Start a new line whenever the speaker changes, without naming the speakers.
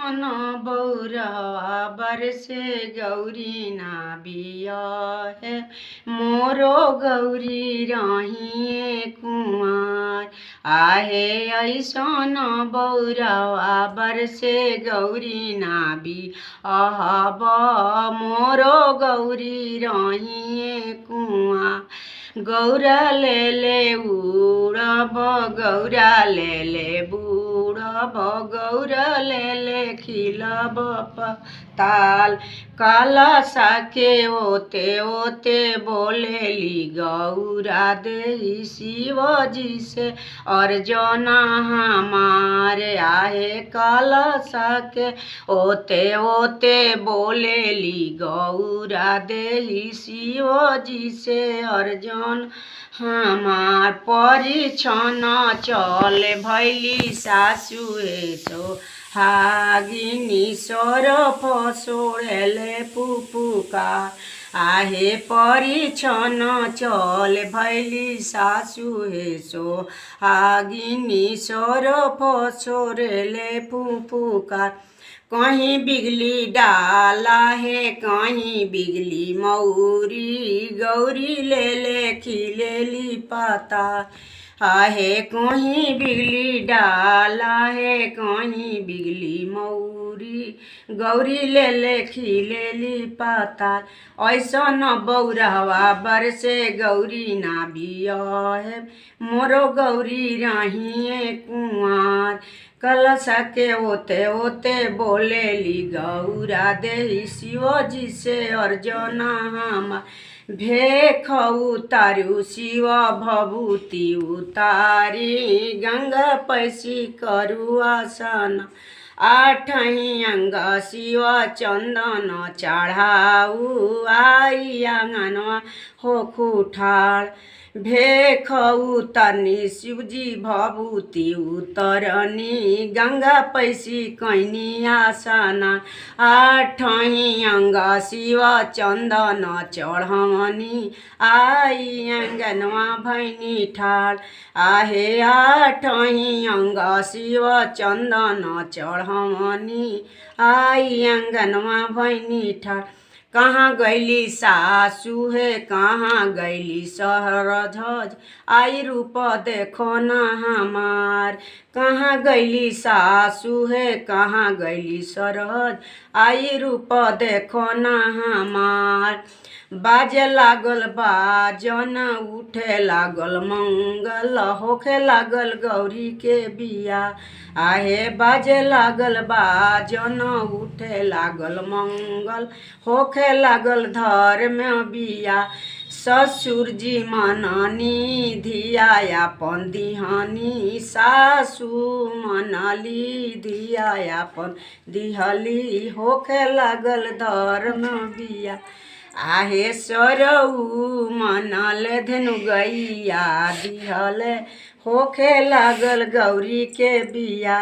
ऐसन बौरवा बरसे गौरी ना बियाहे मोरो गौरी रहिए कुंवार। आहे ऐसन बौरवा बरसे गौरी ना बियाहब मोरो गौरी रहिए कुंवार। गौरा ले ले उड़ब गौरा ले ले बूढ़ब गौरा ले ले खिलब पताल। कलशा के ओते ओते बोलेली गौरा देहि शिव जी से अर्जुना हमारे। आहे कलशा के ओते ओते बोलेली गौरा देहि शिव जी से अर्जुन हमार। परिछन चल भैली सासुए सोहागिनी सरफ सोड़ेले पुपुकार। आहे परिछन चल भैली सासुए सोहागिनी सरफ सोड़ेले पुपुकार। कहीं बिगली डाला है कहीं बिगली मौरी गौरी ले ले खिलेली पता। आहे कहीं बिगली डाला है कहीं बिगली मौरी गौरी ले ले खिलेली पता। ऐसन बौरवा बरसे गौरी ना बियाहे मोरो गौरी रहिए कुंवार। कलशा के ओते ओते बोलेली गौरा देहि शिव जी से अर्जुना हमार। भेख उतारू शिव भभूति उतारी गंगा पैसी करू आसन। आठही अंग शिव चंदन चढ़ाऊ आई आंगनवा होखू ठाड़। भेख उतरनी शिवजी भभूति उतरनी गंगा पैसी कैनी आसना। आठही अंग शिव चंदन चढ़वनी आई आंगनवा भैनी ठाड़। आहे आठही अंग शिव चंदन चढ़वनी आई आंगनवा भैनी ठाड़। कहाँ गैली सासु है कहाँ गैली सरधज आई रूप देखो ना हमार। कहाँ गैली सासु है कहाँ गैली सरहज आई रूप देखो ना हमार। बाजे लागल बाजन उठे लागल मंगल होखे लागल गौरी के बिया। आहे बाजे लागल बाजन उठे लागल मंगल होखे लागल धर्म बिया। ससुर जी मननी धिया अपन दिहनी सासु मनली धिया अपन दिहली होखे लागल धर्म बिया। आहे सरऊ मनल धेनु गैया दिहले होखे लागल गौरी के बिया।